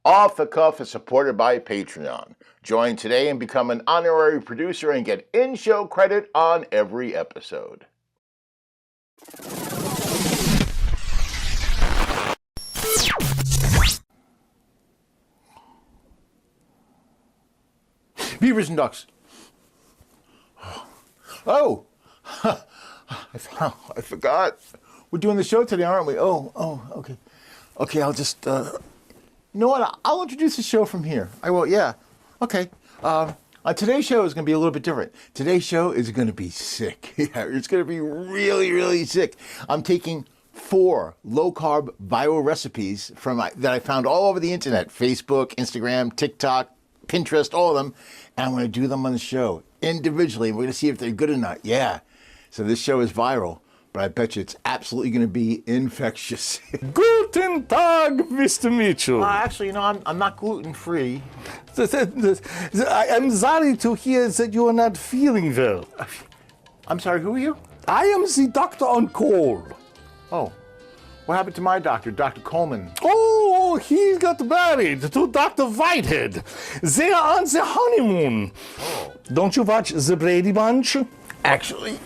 Off the Cuff is supported by Patreon. Join today and become an honorary producer and get in-show credit on every episode. Beavers and ducks. Oh, I forgot. We're doing the show today, aren't we? Oh, okay. Okay, I'll just, you know what? I'll introduce the show from here. I will, yeah. Okay. Today's show is going to be a little bit different. Today's show is going to be sick. Yeah, it's going to be really, really sick. I'm taking 4 low-carb viral recipes that I found all over the internet. Facebook, Instagram, TikTok, Pinterest, all of them. And I'm going to do them on the show individually. We're going to see if they're good or not. Yeah. So this show is viral, but I bet you it's absolutely going to be infectious. Guten Tag, Mr. Mitchell. Actually, you know, I'm not gluten-free. I'm sorry to hear that you are not feeling well. I'm sorry, who are you? I am the doctor on call. Oh, what happened to my doctor, Dr. Coleman? Oh, he got married to Dr. Whitehead. They are on the honeymoon. Oh. Don't you watch The Brady Bunch? Actually,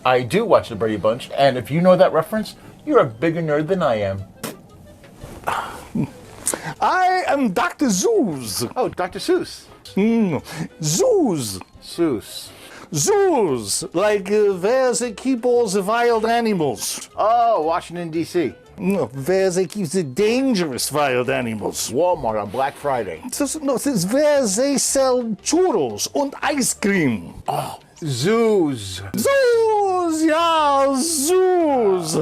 I do watch The Brady Bunch, and if you know that reference, you're a bigger nerd than I am. I am Dr. Zeus. Oh, Dr. Seuss. Zeus. Seuss. Zoos, like where they keep all the wild animals. Oh, Washington, D.C. No, where they keep the dangerous wild animals. Walmart on Black Friday. No, this is where they sell churros and ice cream. Oh, zoos. Zoos, yeah, zoos.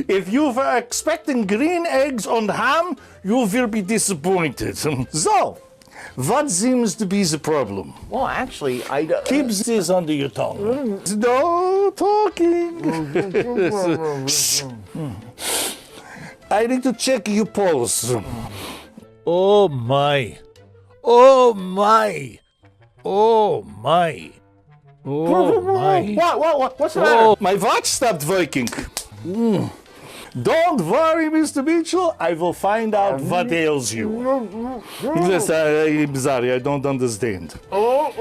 If you were expecting green eggs and ham, you will be disappointed. So, what seems to be the problem? Well, actually, Keep this under your tongue. No talking. Shh. I need to check your pulse. Oh my. Oh my. Oh my. Oh my. What's the matter? My watch stopped working. Don't worry, Mr. Mitchell. I will find out what ails you. Yes, I'm sorry, I don't understand. Write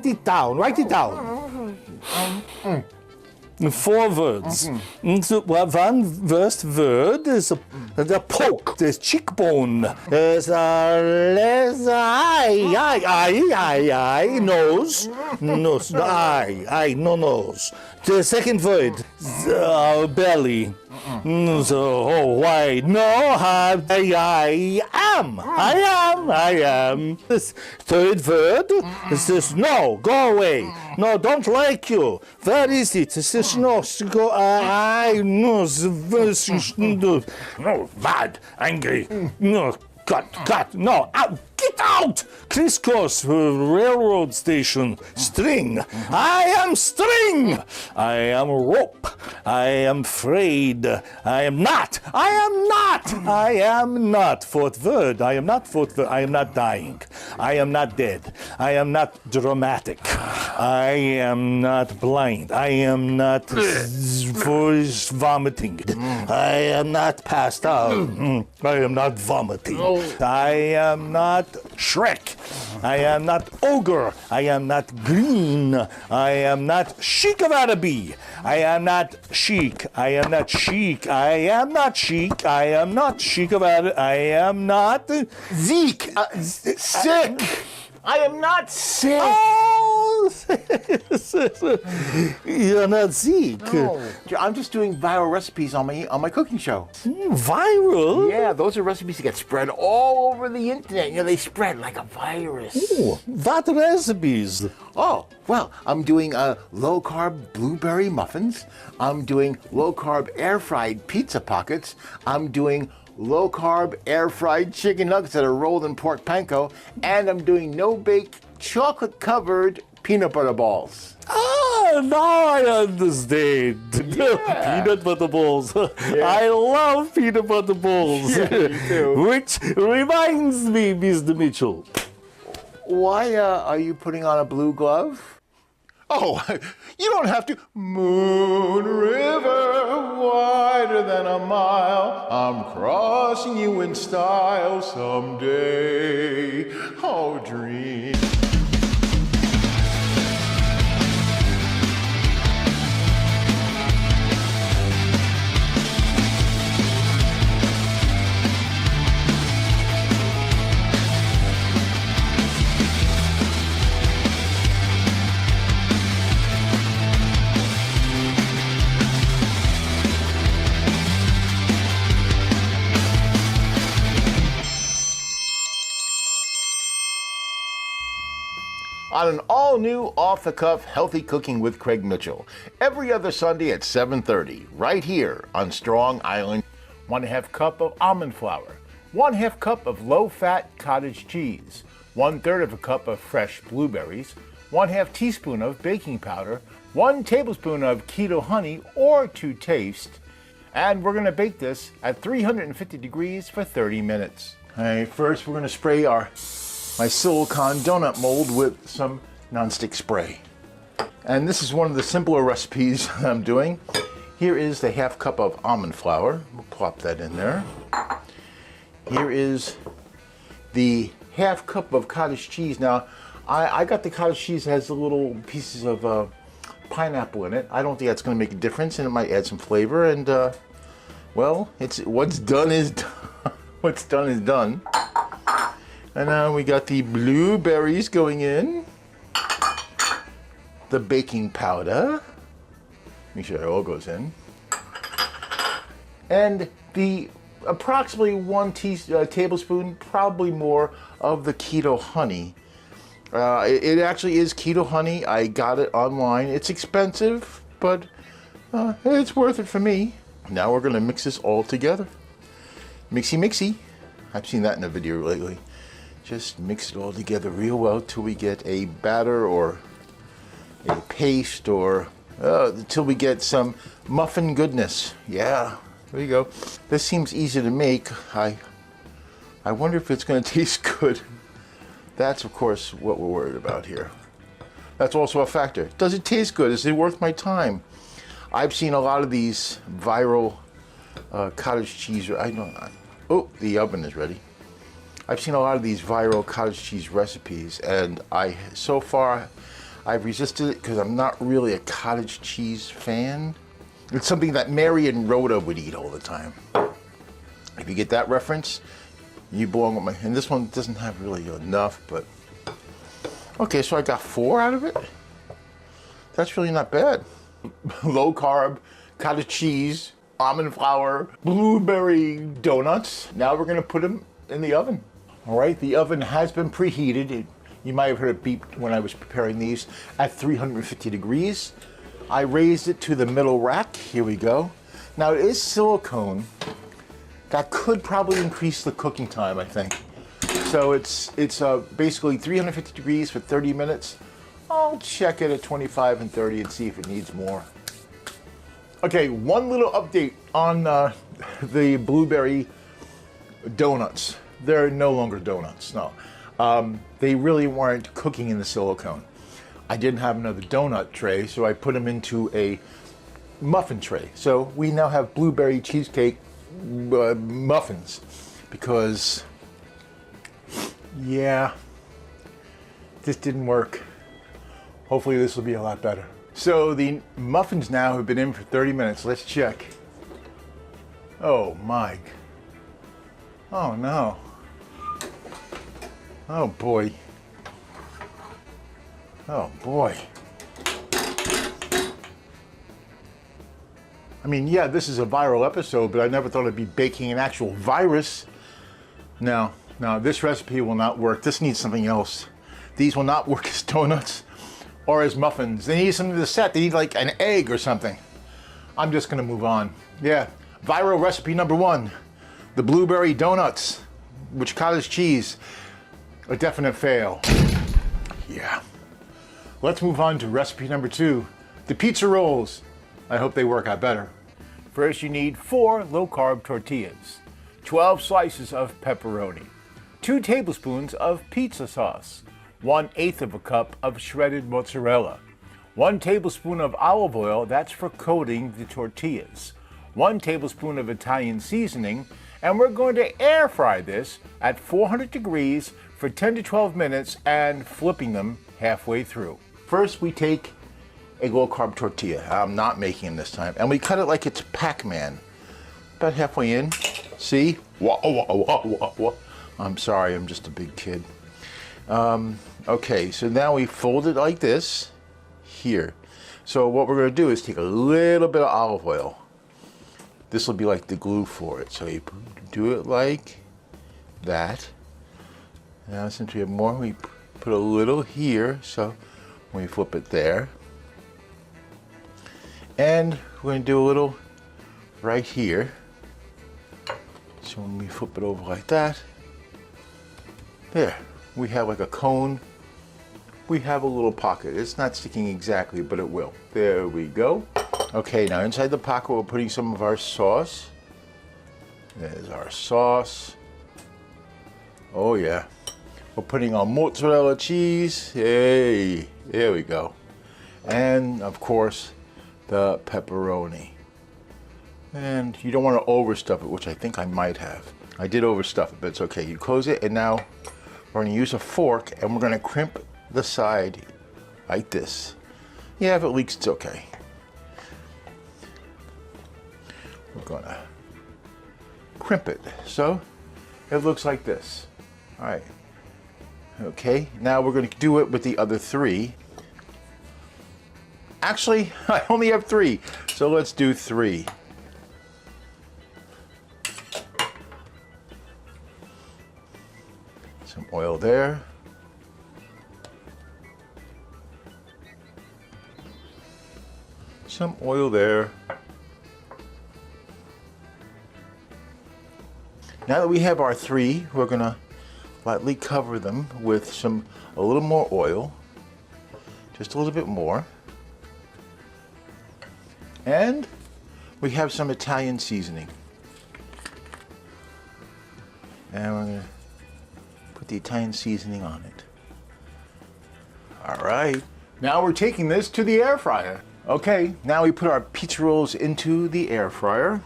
it down. Write it down. 4 words. So, one first word is the poke, the cheekbone. There's eye, nose, eye, no nose. The second word, belly. So, why? No, I am. This third word is no, go away. No, don't like you. Where is it? This is no, go, no, bad, angry, no, cut, no, out. Get out! Crisscross railroad station. String. I am string. I am rope. I am frayed. I am not. Fourth word. I am not fourth word. I am not dying. I am not dead. I am not dramatic. I am not blind. I am not vomiting. I am not passed out. I am not vomiting. I am not Shrek. I am not ogre. I am not green. I am not chic of Araby. I am not chic. I am not chic. I am not chic. I am not chic of Araby. I am not Zeke. Sick. I am not sick. Oh, you're not Zeke. No. I'm just doing viral recipes on my cooking show. Viral? Yeah, those are recipes that get spread all over the internet. You know, they spread like a virus. Ooh, what recipes? Oh, well, I'm doing low-carb blueberry muffins. I'm doing low-carb air-fried pizza pockets. I'm doing low-carb air-fried chicken nuggets that are rolled in pork panko. And I'm doing no-bake chocolate-covered peanut butter balls. Ah, now I understand. Yeah. Peanut butter balls. I love peanut butter balls. Yeah, me too. Which reminds me, Mr. Mitchell. Why are you putting on a blue glove? Oh, you don't have to. Moon River, wider than a mile. I'm crossing you in style someday. Oh, dream. On an all-new, off-the-cuff Healthy Cooking with Craig Mitchell, every other Sunday at 7:30, right here on Strong Island. 1/2 cup of almond flour, 1/2 cup of low-fat cottage cheese, 1/3 of a cup of fresh blueberries, 1/2 teaspoon of baking powder, 1 tablespoon of keto honey or to taste, and we're going to bake this at 350 degrees for 30 minutes. All right, first we're going to spray my silicone donut mold with some nonstick spray. And this is one of the simpler recipes I'm doing. Here is the 1/2 cup of almond flour. We'll plop that in there. Here is the 1/2 cup of cottage cheese. Now, I got the cottage cheese that has the little pieces of pineapple in it. I don't think that's going to make a difference, and it might add some flavor. And well, what's done is done. What's done is done. And now we got the blueberries going in. The baking powder. Make sure it all goes in. And the approximately 1 tablespoon, probably more, of the keto honey. It actually is keto honey. I got it online. It's expensive, but it's worth it for me. Now we're going to mix this all together. Mixy mixy. I've seen that in a video lately. Just mix it all together real well till we get a batter or a paste, or until we get some muffin goodness. Yeah, there you go. This seems easy to make. I wonder if it's going to taste good. That's, of course, what we're worried about here. That's also a factor. Does it taste good? Is it worth my time? I've seen a lot of these viral cottage cheese. Oh, the oven is ready. I've seen a lot of these viral cottage cheese recipes, and so far I've resisted it because I'm not really a cottage cheese fan. It's something that Mary and Rhoda would eat all the time. If you get that reference, you belong with my. And this one doesn't have really enough, but okay. So I got 4 out of it. That's really not bad. Low carb, cottage cheese, almond flour, blueberry donuts. Now we're gonna put them in the oven. All right, the oven has been preheated. You might have heard it beep when I was preparing these at 350 degrees. I raised it to the middle rack. Here we go. Now it is silicone. That could probably increase the cooking time, I think. So it's basically 350 degrees for 30 minutes. I'll check it at 25 and 30 and see if it needs more. Okay, one little update on the blueberry donuts. They're no longer donuts, no. They really weren't cooking in the silicone. I didn't have another donut tray, so I put them into a muffin tray. So we now have blueberry cheesecake muffins because, yeah, this didn't work. Hopefully this will be a lot better. So the muffins now have been in for 30 minutes. Let's check. Oh my. Oh no. Oh boy. Oh boy. I mean, yeah, this is a viral episode, but I never thought I'd be baking an actual virus. No, this recipe will not work. This needs something else. These will not work as donuts or as muffins. They need something to set. They need like an egg or something. I'm just gonna move on. Yeah, viral recipe number 1, the blueberry donuts, with cottage cheese, a definite fail. Yeah. Let's move on to recipe number 2, the pizza rolls. I hope they work out better. First, you need 4 low-carb tortillas, 12 slices of pepperoni, 2 tablespoons of pizza sauce, 1/8 of a cup of shredded mozzarella, 1 tablespoon of olive oil, that's for coating the tortillas. 1 tablespoon of Italian seasoning, and we're going to air fry this at 400 degrees for 10 to 12 minutes and flipping them halfway through. First, we take a low-carb tortilla. I'm not making them this time. And we cut it like it's Pac-Man. About halfway in. See? Wah, wah, wah, wah, wah. I'm sorry, I'm just a big kid. Okay, so now we fold it like this here. So what we're going to do is take a little bit of olive oil. This will be like the glue for it. So you do it like that. Now since we have more, we put a little here. So we flip it there. And we're going to do a little right here. So when we flip it over like that, there, we have like a cone. We have a little pocket. It's not sticking exactly, but it will. There we go. Okay, now inside the pocket, we're putting some of our sauce. There's our sauce. Oh yeah. We're putting our mozzarella cheese. Hey, there we go. And of course, the pepperoni. And you don't want to overstuff it, which I think I might have. I did overstuff it, but it's okay. You close it, and now we're going to use a fork, and we're going to crimp the side like this. Yeah, if it leaks, it's okay. We're going to crimp it. So it looks like this. All right. Okay, now we're going to do it with the other 3. Actually, I only have 3, so let's do 3. Some oil there. Some oil there. Now that we have our 3, we're going to lightly cover them with a little more oil. Just a little bit more. And we have some Italian seasoning. And we're going to put the Italian seasoning on it. All right. Now we're taking this to the air fryer. Okay, now we put our pizza rolls into the air fryer.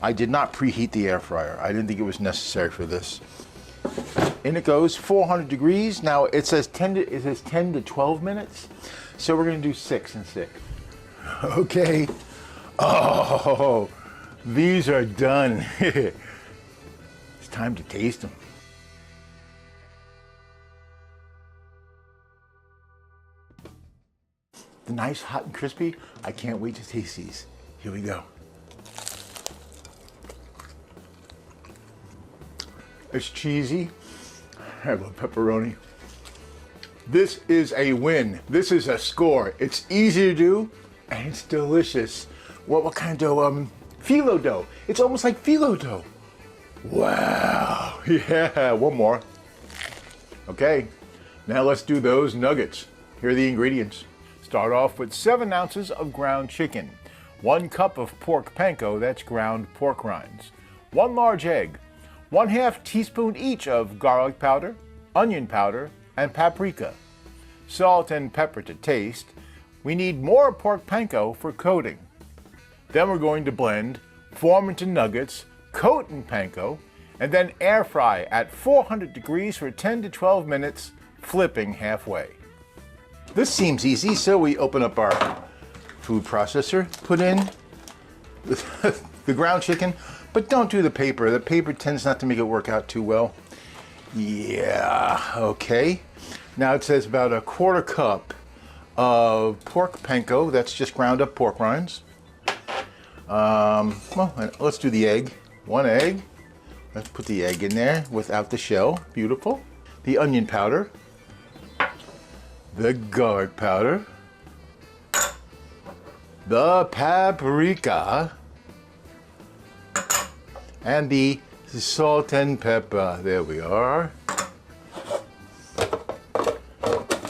I did not preheat the air fryer. I didn't think it was necessary for this. In it goes, 400 degrees. Now it says 10 to 12 minutes. So we're going to do 6 and 6. Okay. Oh, these are done. It's time to taste them. The nice, hot and crispy. I can't wait to taste these. Here we go. It's cheesy. I love pepperoni. This is a win. This is a score. It's easy to do and it's delicious. What kind of dough? Phyllo dough. It's almost like phyllo dough. Wow. Yeah, one more. Okay, now let's do those nuggets. Here are the ingredients. Start off with 7 ounces of ground chicken, 1 cup of pork panko, that's ground pork rinds, 1 large egg, 1/2 teaspoon each of garlic powder, onion powder, and paprika, salt and pepper to taste. We need more pork panko for coating. Then we're going to blend, form into nuggets, coat in panko, and then air fry at 400 degrees for 10 to 12 minutes, flipping halfway. This seems easy, so we open up our food processor, put in the ground chicken, but don't do the paper. The paper tends not to make it work out too well. Yeah, okay. Now it says about 1/4 cup of pork panko, that's just ground up pork rinds. Well, let's do the egg. 1 egg. Let's put the egg in there without the shell. Beautiful. The onion powder. The garlic powder. The paprika. And the salt and pepper. There we are.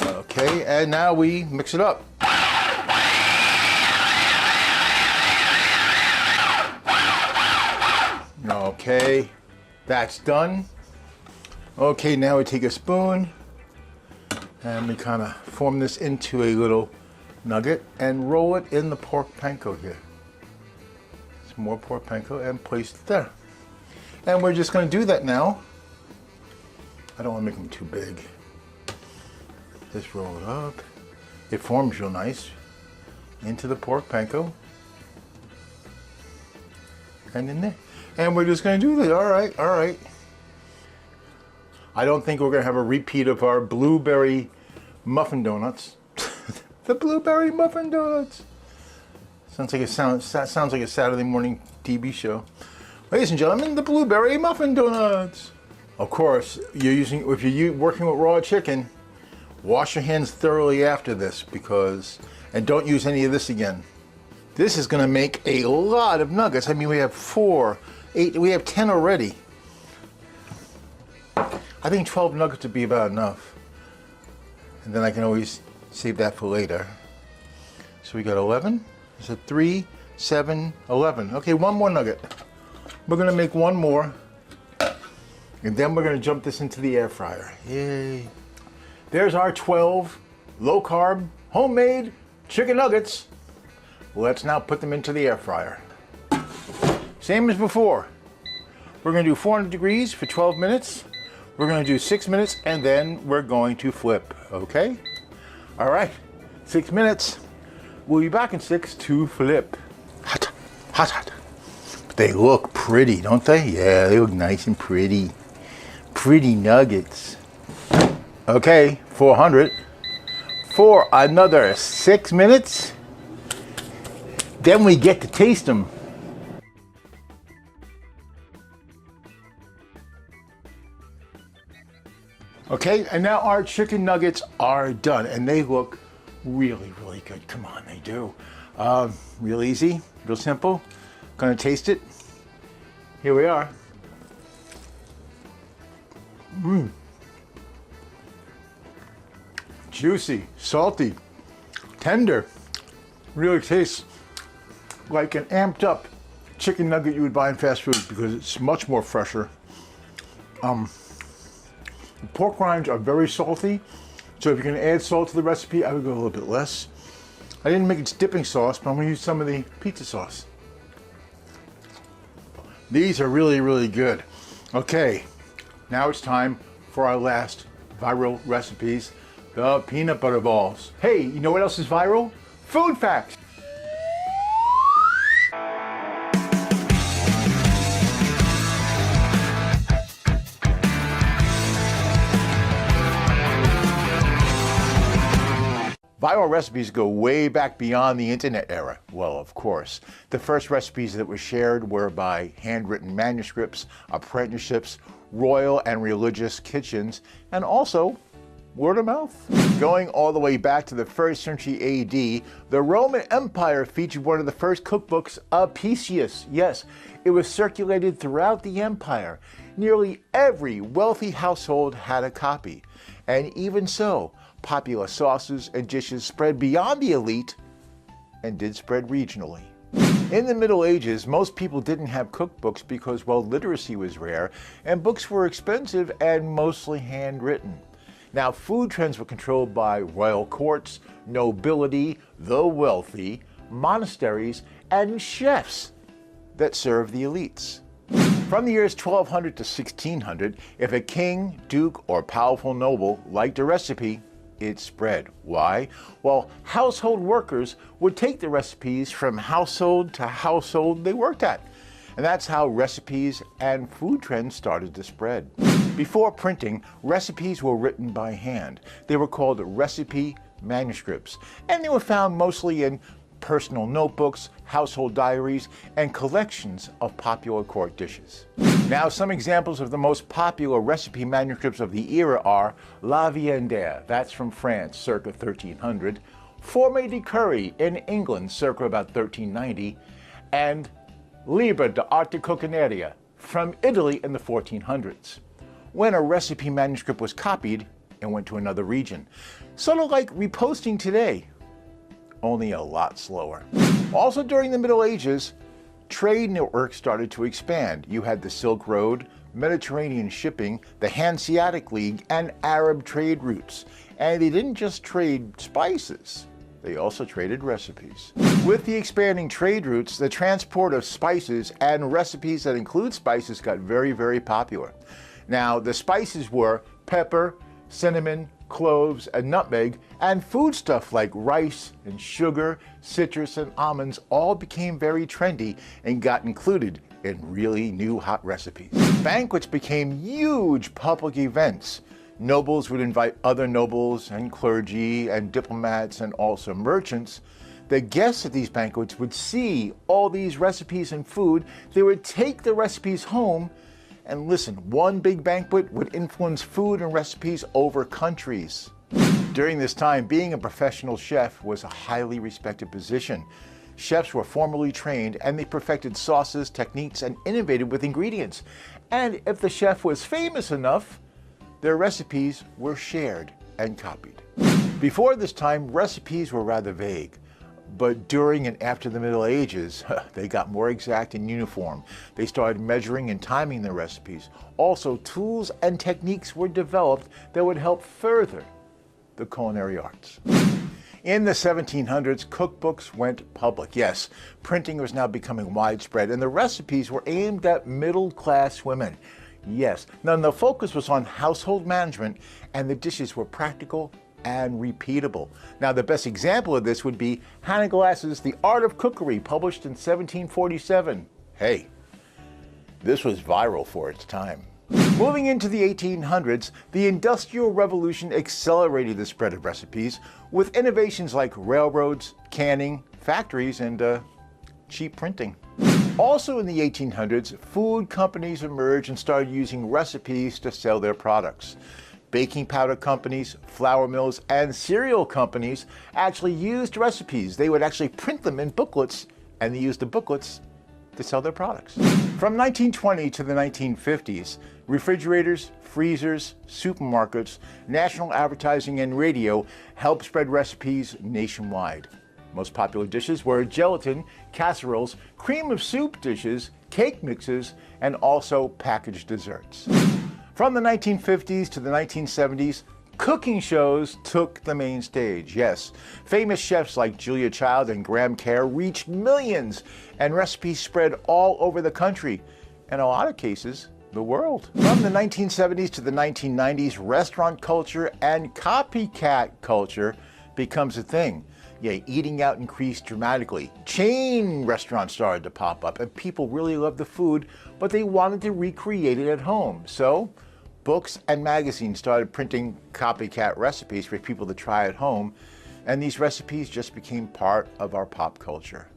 Okay, and now we mix it up. Okay, that's done. Okay, now we take a spoon And we kind of form this into a little nugget and roll it in the pork panko here. Some more pork panko and place it there. And we're just going to do that now. I don't want to make them too big. Just roll it up. It forms real nice into the pork panko. And in there. And we're just going to do that. All right, all right. I don't think we're going to have a repeat of our blueberry muffin donuts. The blueberry muffin donuts. Sounds like a Saturday morning TV show. Ladies and gentlemen, the blueberry muffin donuts. Of course, if you're working with raw chicken, wash your hands thoroughly after this and don't use any of this again. This is going to make a lot of nuggets. I mean, we have 4, 8, we have 10 already. I think 12 nuggets would be about enough. And then I can always save that for later. So we got 11. So 3, 7, 11. Okay, one more nugget. We're going to make one more. And then we're going to jump this into the air fryer. Yay. There's our 12 low-carb, homemade chicken nuggets. Let's now put them into the air fryer. Same as before. We're going to do 400 degrees for 12 minutes. We're going to do 6 minutes, and then we're going to flip, okay? All right, 6 minutes. We'll be back in 6 to flip. Hot, hot, hot. They look pretty, don't they? Yeah, they look nice and pretty. Pretty nuggets. Okay, 400 for another 6 minutes. Then we get to taste them. Okay, and now our chicken nuggets are done, and they look really, really good. Come on, they do. Real easy, real simple. Gonna taste it. Here we are. Juicy, salty, tender. Really tastes like an amped up chicken nugget you would buy in fast food because it's much more fresher. The pork rinds are very salty, so if you're going to add salt to the recipe, I would go a little bit less. I didn't make its dipping sauce, but I'm going to use some of the pizza sauce. These are really, really good. Okay, now it's time for our last viral recipes, the peanut butter balls. Hey, you know what else is viral? Food facts. Viral recipes go way back beyond the internet era. Well, of course. The first recipes that were shared were by handwritten manuscripts, apprenticeships, royal and religious kitchens, and also word of mouth. Going all the way back to the 1st century AD, the Roman Empire featured one of the first cookbooks, Apicius. Yes, it was circulated throughout the empire. Nearly every wealthy household had a copy. And even so, popular sauces and dishes spread beyond the elite and did spread regionally. In the Middle Ages, most people didn't have cookbooks because, well, literacy was rare and books were expensive and mostly handwritten. Now, food trends were controlled by royal courts, nobility, the wealthy, monasteries, and chefs that served the elites. From the years 1200 to 1600, if a king, duke, or powerful noble liked a recipe, it spread. Why? Well, household workers would take the recipes from household to household they worked at. And that's how recipes and food trends started to spread. Before printing, recipes were written by hand. They were called recipe manuscripts, and they were found mostly in personal notebooks, household diaries, and collections of popular court dishes. Now, some examples of the most popular recipe manuscripts of the era are La Viandière, that's from France, circa 1300, Forme di Curry in England, circa about 1390, and Liber d'Arte Culinaria from Italy in the 1400s. When a recipe manuscript was copied, it went to another region. Sort of like reposting today, only a lot slower. Also during the Middle Ages, trade networks started to expand. You had the Silk Road, Mediterranean shipping, the Hanseatic League, and Arab trade routes. And they didn't just trade spices, they also traded recipes. With the expanding trade routes, the transport of spices and recipes that include spices got very, very popular. Now, the spices were pepper, cinnamon, cloves, and nutmeg, and foodstuff like rice and sugar, citrus, and almonds all became very trendy and got included in really new hot recipes. Banquets became huge public events. Nobles would invite other nobles and clergy and diplomats and also merchants. The guests at these banquets would see all these recipes and food. They would take the recipes home. And listen, one big banquet would influence food and recipes over countries. During this time, being a professional chef was a highly respected position. Chefs were formally trained and they perfected sauces, techniques, and innovated with ingredients. And if the chef was famous enough, their recipes were shared and copied. Before this time, recipes were rather vague. But during and after the Middle Ages, they got more exact and uniform. They started measuring and timing their recipes. Also, tools and techniques were developed that would help further the culinary arts. In the 1700s, cookbooks went public. Yes, printing was now becoming widespread, and the recipes were aimed at middle-class women. Yes, now the focus was on household management, and the dishes were practical and repeatable. Now, the best example of this would be Hannah Glass's The Art of Cookery, published in 1747. Hey, this was viral for its time. Moving into the 1800s, the Industrial Revolution accelerated the spread of recipes with innovations like railroads, canning, factories, and cheap printing. Also in the 1800s, food companies emerged and started using recipes to sell their products. Baking powder companies, flour mills, and cereal companies actually used recipes. They would actually print them in booklets, and they used the booklets to sell their products. From 1920 to the 1950s, refrigerators, freezers, supermarkets, national advertising, and radio helped spread recipes nationwide. Most popular dishes were gelatin, casseroles, cream of soup dishes, cake mixes, and also packaged desserts. From the 1950s to the 1970s, cooking shows took the main stage. Yes, famous chefs like Julia Child and Graham Kerr reached millions, and recipes spread all over the country, and in a lot of cases, the world. From the 1970s to the 1990s, restaurant culture and copycat culture becomes a thing. Yeah, eating out increased dramatically. Chain restaurants started to pop up, and people really loved the food, but they wanted to recreate it at home. So, books and magazines started printing copycat recipes for people to try at home, and these recipes just became part of our pop culture.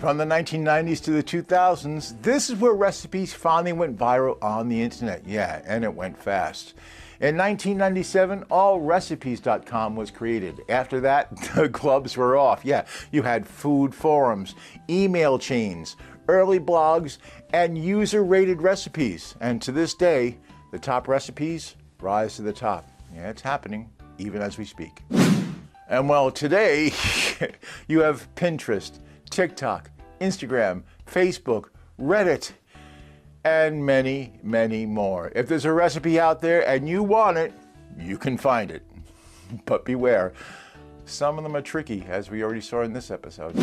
From the 1990s to the 2000s, this is where recipes finally went viral on the internet. Yeah, and it went fast. In 1997, allrecipes.com was created. After that, the gloves were off. Yeah, you had food forums, email chains, early blogs, and user-rated recipes. And to this day, the top recipes rise to the top. Yeah, it's happening, even as we speak. And well, today, you have Pinterest, TikTok, Instagram, Facebook, Reddit, and many, many more. If there's a recipe out there and you want it, you can find it. But beware, some of them are tricky, as we already saw in this episode.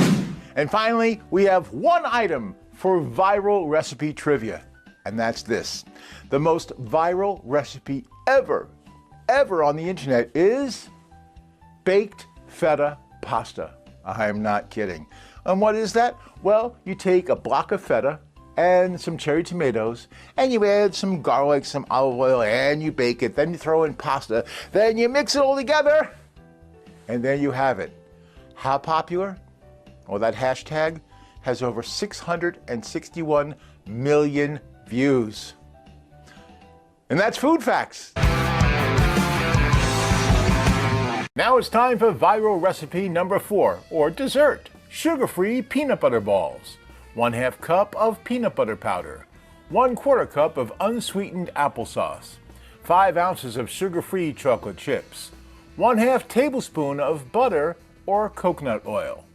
And finally, we have one item for viral recipe trivia, and that's this. The most viral recipe ever on the internet is baked feta pasta. I'm not kidding. And what is that? Well, you take a block of feta and some cherry tomatoes, and you add some garlic, some olive oil, and you bake it. Then you throw in pasta. Then you mix it all together, and there you have it. How popular? Well, that hashtag has over 661 million views. And that's Food Facts. Now it's time for viral recipe number 4, or dessert. Sugar-free peanut butter balls. 1/2 cup of peanut butter powder. 1/4 cup of unsweetened applesauce. 5 ounces of sugar-free chocolate chips. 1/2 tablespoon of butter or coconut oil.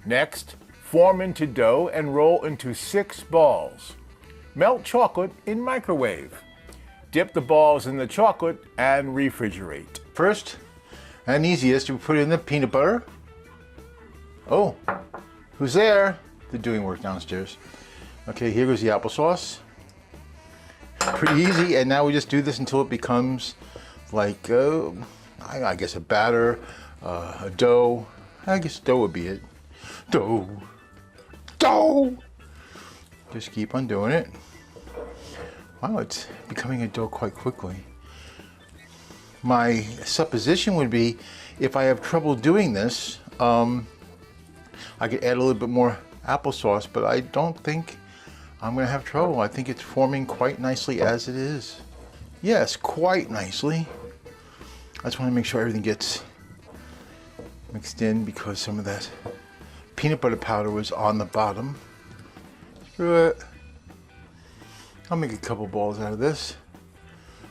Next, form into dough and roll into 6 balls. Melt chocolate in microwave. Dip the balls in the chocolate and refrigerate. First, and easiest, we put in the peanut butter. Oh, who's there? They're doing work downstairs. Okay, here goes the applesauce. Pretty easy, and now we just do this until it becomes like, I guess a batter, a dough. I guess dough would be it. Dough. Dough! Just keep on doing it. Wow, it's becoming a dough quite quickly. My supposition would be, if I have trouble doing this, I could add a little bit more applesauce, but I don't think I'm gonna have trouble. I think it's forming quite nicely as it is. Yes, quite nicely. I just want to make sure everything gets mixed in because some of that peanut butter powder was on the bottom. Screw it. I'll make a couple balls out of this.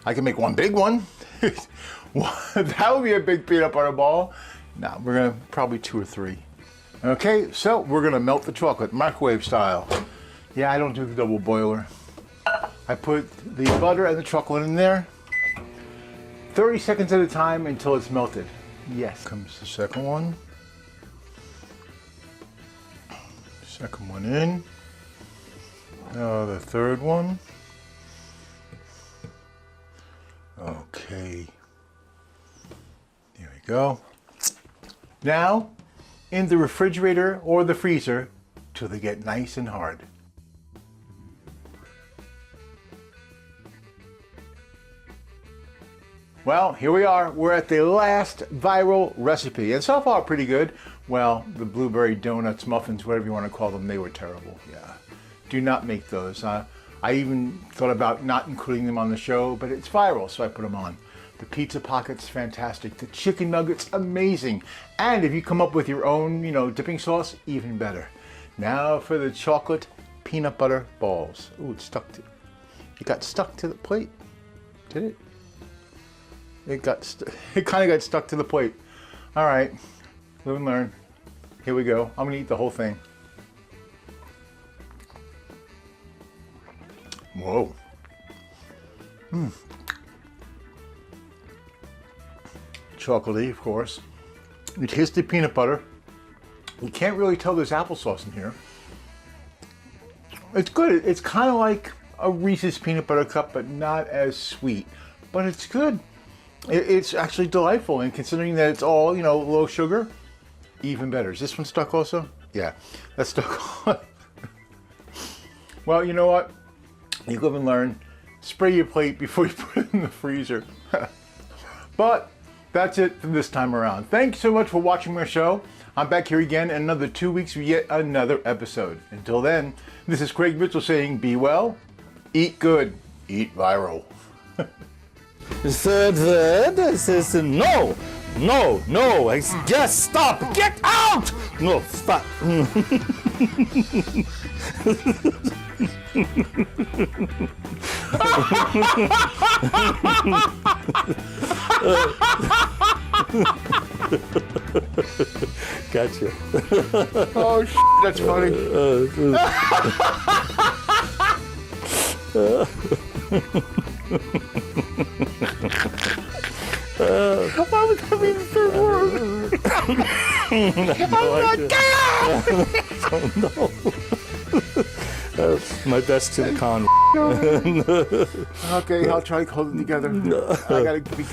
I can make one big one. That would be a big peanut butter ball. No, we're gonna probably 2 or 3. Okay, so we're gonna melt the chocolate, microwave style. Yeah, I don't do the double boiler. I put the butter and the chocolate in there, 30 seconds at a time until it's melted. Yes. Comes the second one. Second one in. Now the third one. Okay. There we go. Now, in the refrigerator or the freezer till they get nice and hard. Well, here we are. We're at the last viral recipe, and so far pretty good. Well, the blueberry donuts, muffins, whatever you want to call them, they were terrible. Yeah, do not make those. I even thought about not including them on the show, but it's viral, so I put them on. The pizza pockets, fantastic. The chicken nuggets, amazing. And if you come up with your own, dipping sauce, even better. Now for the chocolate peanut butter balls. Ooh, it got stuck to the plate. Did it? It kind of got stuck to the plate. All right, live and learn. Here we go. I'm gonna eat the whole thing. Whoa. Chocolatey, of course. You taste the peanut butter. You can't really tell there's applesauce in here. It's good. It's kind of like a Reese's peanut butter cup, but not as sweet. But it's good. It's actually delightful, and considering that it's all, low sugar, even better. Is this one stuck also? Yeah, that's stuck. Well, you know what? You live and learn. Spray your plate before you put it in the freezer. But that's it for this time around. Thanks so much for watching my show. I'm back here again in another 2 weeks for yet another episode. Until then, this is Craig Mitchell saying, be well, eat good, eat viral. Third word says no. Just stop. Get out. No, stop. Gotcha. Oh, that's funny. Why would that be the third word? No. My best to the con. Okay, I'll try to hold it together. I gotta be.